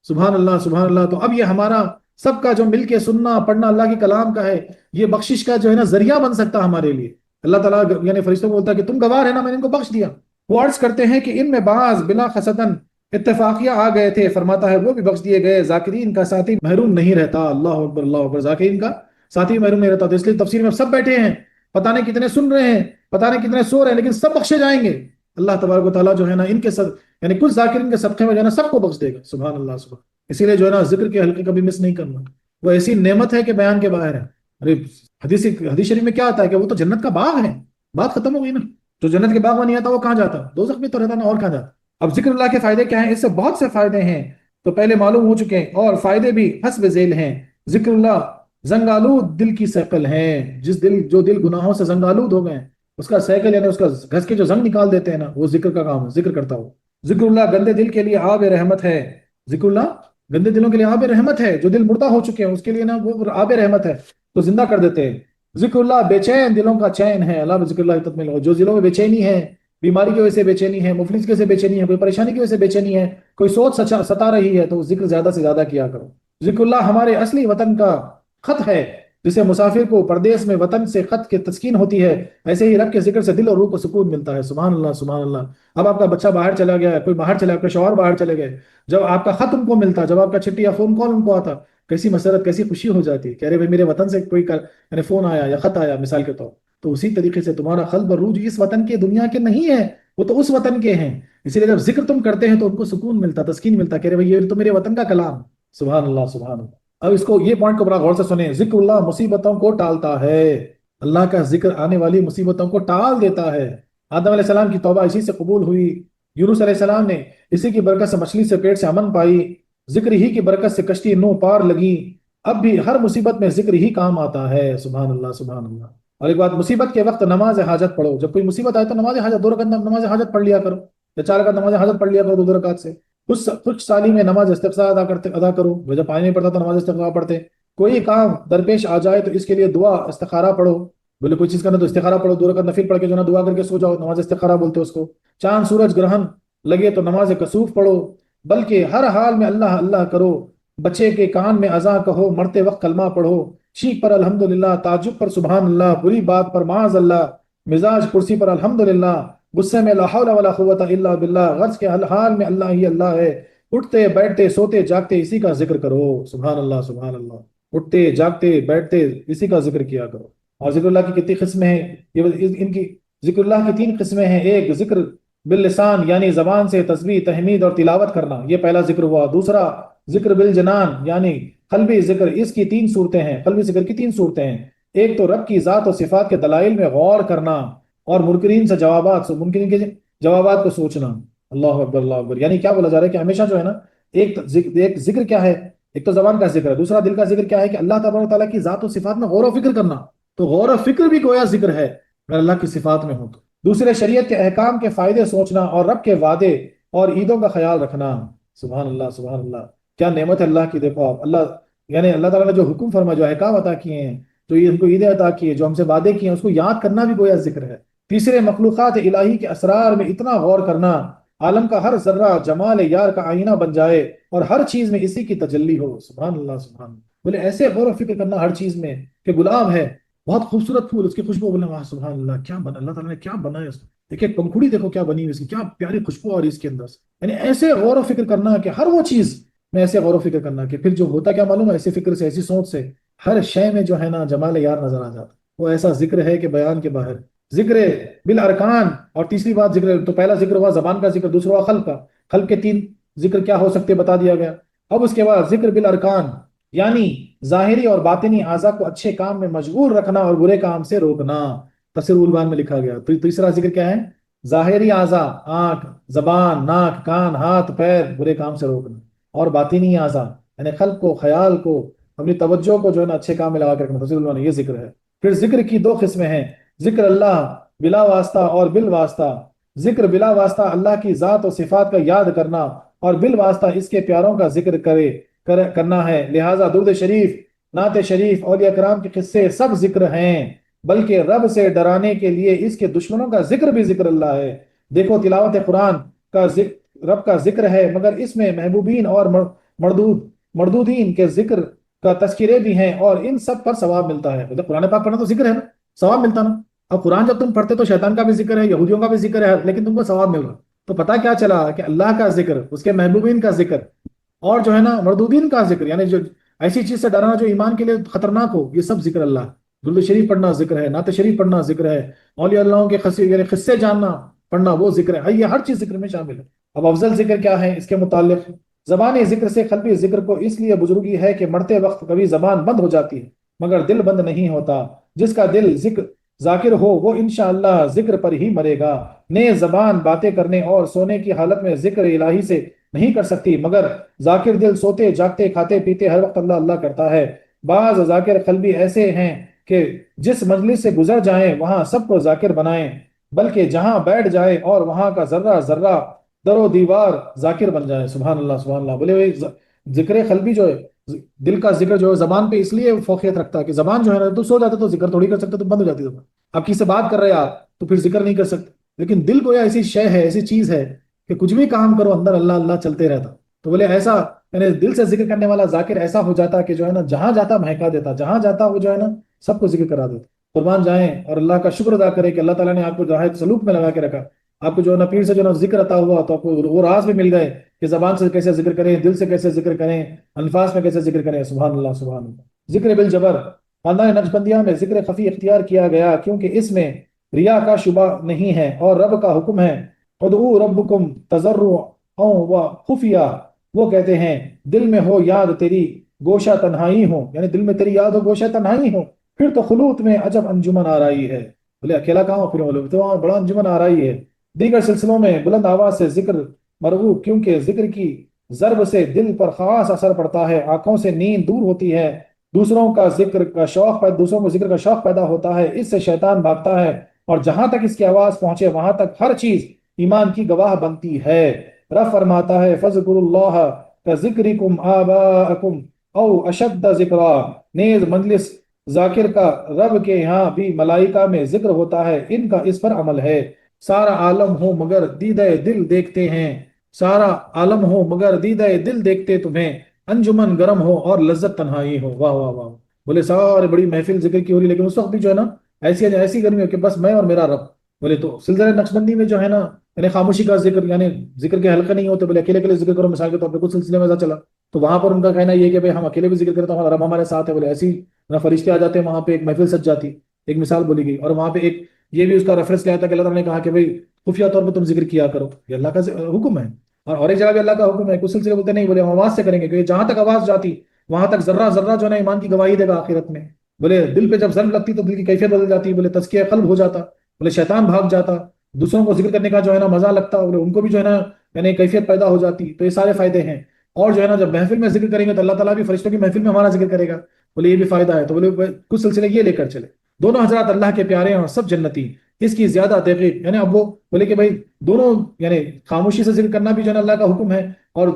سبحان اللہ سبحان اللہ۔ تو اب یہ ہمارا سب کا جو مل کے سننا پڑھنا اللہ کے کلام کا ہے، یہ بخشش کا جو ہے نا ذریعہ بن سکتا ہمارے لیے۔ اللہ تعالیٰ یعنی فرشتوں کو بولتا ہے کہ تم گواہ ہے نا، میں نے ان کو بخش دیا۔ وہ عرض کرتے ہیں کہ ان میں بعض بلا خصدن اتفاقیہ آ گئے تھے، فرماتا ہے وہ بھی بخش دیے گئے۔ ذاکرین کا ساتھی محروم نہیں رہتا۔ اللہ اکبر اللہ اکبر۔ ذاکرین کا ساتھی محروم نہیں رہتا۔ تو اس لیے تفسیر میں سب بیٹھے ہیں، پتہ نہیں کتنے سن رہے ہیں، پتہ نہیں کتنے سو رہے ہیں، لیکن سب بخشے جائیں گے۔ اللہ تبارک و تعالیٰ جو ہے نا ان کے یعنی کچھ ذاکرین کے صدقے میں جو ہے نا سب کو بخش دے گا۔ سبحان اللہ سبحان۔ اسی لیے جو ہے نا ذکر کے حلقے کبھی مس نہیں کرنا، وہ ایسی نعمت ہے کہ بیان کے باہر ہے۔ ارے حدیث شریف میں کیا آتا ہے کہ وہ تو جنت کا باغ ہے، بات ختم ہو گئی نا۔ جو جنت کے باغ میں نہیں آتا وہ کہاں جاتا؟ دوزخ میں تو رہتا نا، اور کہاں جاتا؟ اب ذکر اللہ کے فائدے کیا ہیں؟ اس سے بہت سے فائدے ہیں، تو پہلے معلوم ہو چکے ہیں، اور فائدے بھی حسب ذیل ہیں۔ ذکر اللہ زنگالود دل کی سیکل ہیں۔ جو دل گناہوں سے زنگالود ہو گئے ہیں، اس کا سیکل یعنی اس کا گھس کے جو زنگ نکال دیتے ہیں نا، وہ ذکر کا کام ہے، ذکر کرتا ہو۔ ذکر اللہ گندے دل کے لیے آب رحمت ہے۔ ذکر اللہ گندے دلوں کے لیے آب رحمت ہے، جو دل مردہ ہو چکے ہیں اس کے لیے نا وہ آب رحمت ہے، تو زندہ کر دیتے ہیں۔ ذکر اللہ بے چین دلوں کا چین ہے۔ اللہ ذکر اللہ تطمئن، جو دلوں میں بے چینی ہے، بیماری کی وجہ سے بے چینی ہے، مفلس کی وجہ سے بے چینی ہے، کوئی پریشانی کی وجہ سے بے چینی ہے، کوئی سوچ ستا رہی ہے، تو ذکر زیادہ سے زیادہ کیا کرو۔ ذکر اللہ ہمارے اصلی وطن کا خط ہے، جسے مسافر کو پردیس میں وطن سے خط کی تسکین ہوتی ہے، ایسے ہی رب کے ذکر سے دل اور روح کو سکون ملتا ہے۔ سبحان اللہ سبحان اللہ۔ اب آپ کا بچہ باہر چلا گیا ہے، کوئی باہر چلا گیا، کوئی شوہر باہر چلے گئے، جب آپ کا خط ان کو ملتا، جب آپ کا چٹھی یا فون کال ان کو آتا، کیسی مسرت، کیسی خوشی ہو جاتی کہ ارے بھائی میرے وطن سے کوئی یعنی فون آیا یا خط آیا مثال کے طور۔ تو اسی طریقے سے تمہارا قلب اور روح اس وطن کے دنیا کے نہیں ہے، وہ تو اس وطن کے ہیں۔ اسی لیے جب ذکر تم کرتے ہیں تو ان کو سکون ملتا، تسکین ملتا کہ ارے بھائی یہ تو میرے وطن کا کلام۔ سبحان اللہ سبحان اللہ۔ اب اس کو یہ پوائنٹ کو بڑا غور سے سنیں۔ ذکر اللہ مصیبتوں کو ٹالتا ہے۔ اللہ کا ذکر آنے والی مصیبتوں کو ٹال دیتا ہے۔ آدم علیہ السلام کی توبہ اسی سے قبول ہوئی، یونس علیہ السلام نے اسی کی برکت سے مچھلی سے پیٹ سے امن پائی، ذکر ہی کی برکت سے کشتی نو پار لگی۔ اب بھی ہر مصیبت میں ذکر ہی کام آتا ہے۔ سبحان اللہ سبحان اللہ۔ اور ایک بات، مصیبت کے وقت نماز حاجت پڑھو۔ جب کوئی مصیبت آئے تو نماز حاجت 2 رکعت نماز حاجت پڑھ لیا کرو، یا 4 رکعت نماز حاجت پڑھ لیا کرو 2 رکعت سے۔ کچھ سالی میں نماز استغفار ادا کرو، جب پانی نہیں پڑتا تو نماز استغفار پڑھتے۔ کوئی کام درپیش آ جائے تو اس کے لیے دعا استخارہ پڑھو۔ بولے کوئی چیز کرنا تو استخارہ پڑھو، 2 رکعت نفل پڑھ کے جو نا دعا کر کے سو جاؤ، نماز استخارہ بولتے اس کو۔ چاند سورج گرہن لگے تو نماز کسوف پڑھو، بلکہ ہر حال میں اللہ اللہ کرو۔ بچے کے کان میں اذان کہو، مرتے وقت کلمہ پڑھو، چیخ پر الحمدللہ، تعجب پر سبحان اللہ، بری بات پر معاذ اللہ، مزاج کرسی پر الحمدللہ، غصے میں لا حول ولا قوت الا باللہ، غرض کے ہر حال میں اللہ ہی اللہ ہے۔ اٹھتے بیٹھتے سوتے جاگتے اسی کا ذکر کرو۔ سبحان اللہ سبحان اللہ۔ اٹھتے جاگتے بیٹھتے اسی کا ذکر کیا کرو۔ اور ذکر اللہ کی کتنی قسمیں ہیں؟ ان کی ذکر اللہ کی 3 قسمیں ہیں۔ ایک ذکر باللسان یعنی زبان سے تسبیح تحمید اور تلاوت کرنا، یہ پہلا ذکر ہوا۔ دوسرا ذکر بالجنان یعنی قلبی ذکر، اس کی 3 صورتیں ہیں، قلبی ذکر کی 3 صورتیں ہیں۔ ایک تو رب کی ذات اور صفات کے دلائل میں غور کرنا، اور منکرین کے جوابات کو سوچنا۔ اللہ اکبر اللہ اکبر۔ یعنی کیا بولا جا رہا ہے کہ ہمیشہ جو ہے نا ایک ذکر کیا ہے، ایک تو زبان کا ذکر ہے، دوسرا دل کا ذکر کیا ہے کہ اللہ تبارک و تعالیٰ کی ذات و صفات میں غور و فکر کرنا۔ تو غور و فکر بھی گویا ذکر ہے اگر اللہ کی صفات میں ہو تو۔ دوسرے شریعت کے احکام کے فائدے سوچنا، اور رب کے وعدے اور عیدوں کا خیال رکھنا۔ سبحان اللہ سبحان اللہ۔ کیا نعمت ہے اللہ کی، دیکھو آپ، یعنی اللہ تعالیٰ نے جو حکم فرما، جو احکام عطا کیے ہیں، تو یہ ان کو عیدیں عطا کی ہے، جو ہم سے وعدے کیے ہیں، اس کو یاد کرنا بھی گویا ذکر ہے۔ تیسرے مخلوقات الہی کے اسرار میں اتنا غور کرنا، عالم کا ہر ذرہ جمال یار کا آئینہ بن جائے اور ہر چیز میں اسی کی تجلی ہو۔ سبحان اللہ سبحان اللہ۔ بولے ایسے غور و فکر کرنا ہر چیز میں کہ گلاب ہے، بہت خوبصورت پھول، اس کی خوشبو، بولے واہ سبحان اللہ، کیا بنا اللہ تعالیٰ نے، کیا بنا ہے اس کو، دیکھیں پنکھڑی دیکھو کیا بنی ہوئی اس کی، کیا پیاری خوشبو آ رہی ہے اس کے اندر سے۔ یعنی ایسے غور و فکر کرنا کہ ہر وہ چیز میں ایسے غور و فکر کرنا کہ پھر جو ہوتا کیا معلوم ہے، ایسی فکر سے ایسی سوچ سے ہر شے میں جو ہے نا جمال یار نظر آ جاتا، وہ ایسا ذکر ہے کہ بیان کے باہر، ذکر بالارکان۔ اور تیسری بات ذکر، تو پہلا ذکر ہوا زبان کا ذکر، دوسرا ہوا خلق کا، خلق کے تین ذکر کیا ہو سکتے بتا دیا گیا۔ اب اس کے بعد ذکر بالارکان، یعنی ظاہری اور باطنی اعضاء کو اچھے کام میں مشغول رکھنا اور برے کام سے روکنا، تفسیر البان میں لکھا گیا۔ تو تیسرا ذکر کیا ہے؟ ظاہری اعضاء، آنکھ، زبان، ناک، کان، ہاتھ، پیر، برے کام سے روکنا، اور باطنی اعضاء یعنی قلب کو، خیال کو، اپنی توجہ کو جو ہے نا اچھے کام میں لگا کے رکھنا، تفسیر البان میں یہ ذکر ہے۔ پھر ذکر کی دو قسمیں ہیں، ذکر اللہ بلا واسطہ اور بالواسطہ۔ ذکر بلا واسطہ اللہ کی ذات و صفات کا یاد کرنا، اور بالواسطہ اس کے پیاروں کا ذکر کرنا ہے۔ لہٰذا درود شریف، نعت شریف، اولیاء کرام کے قصے سب ذکر ہیں، بلکہ رب سے ڈرانے کے لیے اس کے دشمنوں کا ذکر بھی ذکر اللہ ہے۔ دیکھو تلاوت قرآن کا ذکر رب کا ذکر ہے، مگر اس میں محبوبین اور مردودین کے ذکر کا تذکرے بھی ہیں، اور ان سب پر ثواب ملتا ہے۔ مطلب قرآن پاک پڑھنا تو ذکر ہے نا، ثواب ملتا نا۔ اب قرآن جب تم پڑھتے تو شیطان کا بھی ذکر ہے، یہودیوں کا بھی ذکر ہے، لیکن تم کو ثواب مل رہا، تو پتہ کیا چلا کہ اللہ کا ذکر، اس کے محبوبین کا ذکر، اور جو ہے نا مردودین کا ذکر، یعنی جو ایسی چیز سے ڈرانا جو ایمان کے لیے خطرناک ہو، یہ سب ذکر اللہ۔ درود شریف پڑھنا ذکر ہے، نعت شریف پڑھنا ذکر ہے، اولیاء اللہ کے یعنی قصے جاننا پڑھنا وہ ذکر ہے، یہ ہر چیز ذکر میں شامل ہے۔ اب افضل ذکر کیا ہے اس کے متعلق؟ زبانی ذکر سے قلبی ذکر کو اس لیے بزرگی ہے کہ مرتے وقت کبھی زبان بند ہو جاتی ہے مگر دل بند نہیں ہوتا۔ جس کا دل ذاکر ہو وہ انشاءاللہ ذکر پر ہی مرے گا۔ نیز زبان باتیں کرنے اور سونے کی حالت میں ذکر الہی سے نہیں کر سکتی، مگر ذاکر دل سوتے جاگتے کھاتے پیتے ہر وقت اللہ اللہ کرتا ہے۔ بعض ذاکر قلبی ایسے ہیں کہ جس مجلس سے گزر جائیں وہاں سب کو ذاکر بنائیں، بلکہ جہاں بیٹھ جائے اور وہاں کا ذرہ ذرہ در و دیوار ذاکر بن جائے۔ سبحان اللہ سبحان اللہ۔ بولے بھائی ذکر قلبی جو ہے، دل کا ذکر جو ہے زبان پہ اس لیے فوقیت رکھتا ہے کہ زبان جو ہے نا، تو سو جاتا تو ذکر تھوڑی کر سکتے، تو بند ہو جاتی زبان۔ اب کسی سے بات کر رہے آپ تو پھر ذکر نہیں کر سکتے، لیکن دل کو ایسی شے ہے، ایسی چیز ہے کہ کچھ بھی کام کرو اندر اللہ اللہ چلتے رہتا۔ تو بولے ایسا یعنی دل سے ذکر کرنے والا ذاکر ایسا ہو جاتا کہ جو ہے نا جہاں جاتا مہکا دیتا، جہاں جاتا وہ جو ہے نا سب کو ذکر کرا دیتا۔ قربان جائیں اور اللہ کا شکر ادا کرے کہ اللہ تعالیٰ نے آپ کو راہ سلوک میں لگا کے رکھا، آپ کو جو ہے نا پیر سے جو ہے نا ذکر عطا ہوا، تو آپ کو وہ راز بھی مل گئے کہ زبان سے کیسے ذکر کریں، دل سے کیسے ذکر کریں، الفاظ میں کیسے ذکر کریں۔ سبحان اللہ سبحان اللہ۔ ذکر بالجبر، خاندان نقشبندیہ میں ذکر خفی اختیار کیا گیا کیونکہ اس میں ریا کا شبہ نہیں ہے، اور رب کا حکم ہے ادعو ربکم تضرعا و خفیہ۔ وہ کہتے ہیں دل میں ہو یاد تیری گوشہ تنہائی ہو، یعنی دل میں تیری یاد ہو گوشہ تنہائی ہو، پھر تو خلوت میں عجب انجمن آ رہی ہے۔ بولے اکیلا کہاں ہو، پھر بولے تو وہاں بڑا انجمن آ رہی ہے۔ دیگر سلسلوں میں بلند آواز سے ذکر مرغوب، کیونکہ ذکر کی ضرب سے دل پر خاص اثر پڑتا ہے، آنکھوں سے نیند دور ہوتی ہے، دوسروں کا ذکر کا شوق پیدا ہوتا ہے، اس سے شیطان بھاگتا ہے، اور جہاں تک اس کی آواز پہنچے وہاں تک ہر چیز ایمان کی گواہ بنتی ہے۔ رب فرماتا ہے فَذْكُرُوا اللَّهَ كَذِكْرِكُمْ آبَاءَكُمْ او اشد ذکرا۔ نیز مجلس ذاکر کا رب کے یہاں بھی ملائکہ میں ذکر ہوتا ہے، ان کا اس پر عمل ہے۔ سارا عالم ہو مگر دیدہ دل دیکھتے ہیں، سارا عالم ہو مگر دیدہ دل دیکھتے تمہیں، انجمن گرم ہو اور لذت تنہائی ہو۔ واہ واہ واہ۔ بولے سارے بڑی محفل ذکر کی ہو رہی، لیکن اس وقت بھی جو ہے نا ایسی گرمی ہو کہ بس میں اور میرا رب۔ بولے تو سلسلہ نقشبندی میں جو ہے نا یعنی خاموشی کا ذکر، یعنی ذکر کے حلقے نہیں ہوتے، بولے اکیلے اکیلے ذکر کرو، مثال کے طور پہ کچھ سلسلے میں ایسا چلا تو وہاں پر ان کا کہنا یہ ہے کہ بھائی ہم اکیلے بھی ذکر کرتے ہیں، ہمارا رب ہمارے ساتھ ہے۔ بولے ایسی فرشتے آ جاتے ہیں وہاں پہ، ایک محفل سج جاتی، ایک مثال بولی گئی۔ اور وہاں پہ ایک یہ بھی اس کا ریفرنس لیا تھا کہ اللہ تعالیٰ نے کہا کہ بھائی خفیہ طور پہ تم ذکر کیا کرو، یہ اللہ کا حکم ہے۔ اور ایک جگہ بھی اللہ کا حکم ہے، کچھ سلسلے بولتے نہیں، بولے ہم آواز سے کریں گے، کیونکہ جہاں تک آواز جاتی وہاں تک ذرہ ذرہ جو ہے نا ایمان کی گواہی دے گا آخرت میں۔ بولے دل پہ جب ضرب لگتی تو دل کی کیفیت بدل جاتی، بولے تزکیہ قلب ہو جاتا، بولے شیطان بھاگ جاتا، دوسروں کو ذکر کرنے کا جو ہے نا مزہ لگتا، بولے ان کو بھی جو ہے نا یعنی کیفیت پیدا ہو جاتی۔ تو یہ سارے فائدے ہیں۔ اور جو ہے نا جب محفل میں ذکر کریں گے تو اللہ تعالیٰ بھی فرشتوں کی محفل میں ہمارا ذکر کرے گا، بولے یہ بھی فائدہ ہے۔ تو بولے کچھ سلسلے یہ لے کر چلے، دونوں حضرات اللہ کے پیارے ہیں اور سب جنتی۔ اس کی زیادہ تحقیق یعنی اب وہ بولے کہ بھائی دونوں یعنی خاموشی سے ذکر کرنا بھی جو ہے نا اللہ کا حکم ہے، اور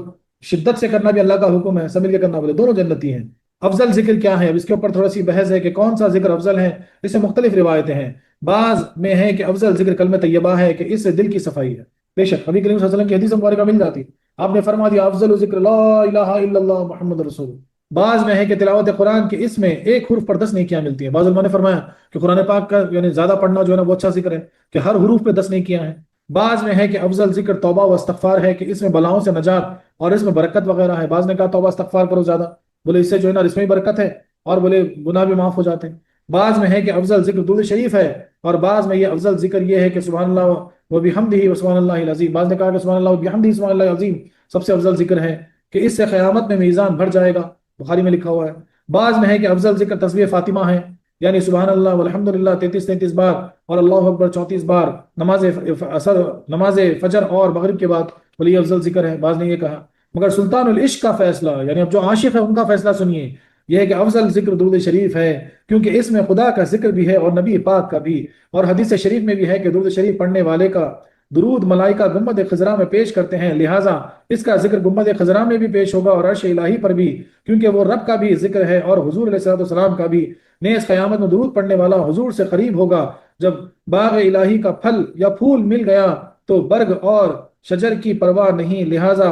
شدت سے کرنا بھی اللہ کا حکم ہے، سب مل کے کرنا، بولے دونوں جنتی ہیں۔ افضل ذکر کیا ہے؟ اب اس کے اوپر تھوڑا سی بحث ہے کہ کون سا ذکر افضل ہے، اس سے مختلف روایتیں ہیں۔ بعض میں ہے کہ افضل ذکر کلمہ طیبہ ہے کہ اس سے دل کی صفائی ہے۔ بے شک نبی کریم صلی اللہ علیہ وسلم کی حدیث مبارکہ مل جاتی، آپ نے فرما دیا افضل ذکر لا الہ الا اللہ محمد رسول اللہ، بعض میں ہے کہ تلاوت قرآن کے اس میں ایک حرف پر 10 نیکیاں ملتی ہیں. بعض علماء نے فرمایا کہ قرآن پاک کا یعنی زیادہ پڑھنا جو ہے نا وہ اچھا ذکر ہے کہ ہر حروف پہ 10 نیکیاں ہیں. بعض میں ہے کہ افضل ذکر توبہ و استغفار ہے کہ اس میں بلاؤں سے نجات اور اس میں برکت وغیرہ ہے. بعض نے کہا توبہ استغفار کرو زیادہ، بولے اس سے جو ہے نا اس میں بھی برکت ہے اور بولے گناہ بھی معاف ہو جاتے ہیں. بعض میں ہے کہ افضل ذکر درود شریف ہے، اور بعض میں یہ افضل ذکر یہ ہے کہ سبحان اللہ و بحمدہ و سبحان اللہ العظیم. بعض نے کہا کہ سبحان اللہ و بحمدہ سبحان اللہ العظیم سب سے افضل ذکر ہے کہ اس سے قیامت میں میزان بڑھ جائے گا، بخاری میں لکھا ہوا ہے. بعض میں ہے کہ افضل ذکر تسبیح فاطمہ ہے، یعنی سبحان اللہ والحمد للہ 33 بار اور اللہ اکبر 34 بار نماز فجر اور مغرب کے بعد، بولے یہ افضل ذکر ہے. بعض نے یہ کہا. مگر سلطان العشق کا فیصلہ، یعنی اب جو عاشق ہے ان کا فیصلہ سنیے، یہ ہے کہ افضل ذکر درود شریف ہے کیونکہ اس میں خدا کا ذکر بھی ہے اور نبی پاک کا بھی. اور حدیث شریف میں بھی ہے کہ درود شریف پڑھنے والے کا درود ملائکہ گنبد خضرا میں پیش کرتے ہیں، لہٰذا اس کا ذکر گنبد خضرا میں بھی پیش ہوگا اور عرش الہی پر بھی، کیونکہ وہ رب کا بھی ذکر ہے اور حضور علیہ السلام کا بھی. نیز قیامت میں درود پڑھنے والا حضور سے قریب ہوگا. جب باغ الہی کا پھل یا پھول مل گیا تو برگ اور شجر کی پرواہ نہیں، لہٰذا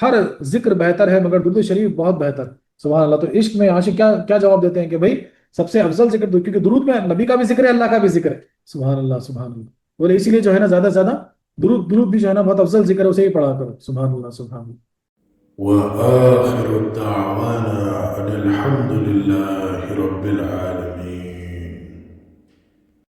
ہر ذکر بہتر ہے مگر درود شریف بہت بہتر. سبحان اللہ. تو عشق میں عاشق کیا جواب دیتے ہیں کہ بھائی سب سے افضل ذکر، کیونکہ درود میں نبی کا بھی ذکر ہے، اللہ کا بھی ذکر ہے. سبحان اللہ سبحان اللہ. بولے اسی لیے جو ہے نا زیادہ سے زیادہ درود بھی جو ہے نا بہت افضل ذکر ہے، اسے ہی پڑھا کرو. سبحان اللہ سبحان اللہ. وآخر دعوانا أن الحمد لله رب العالمين.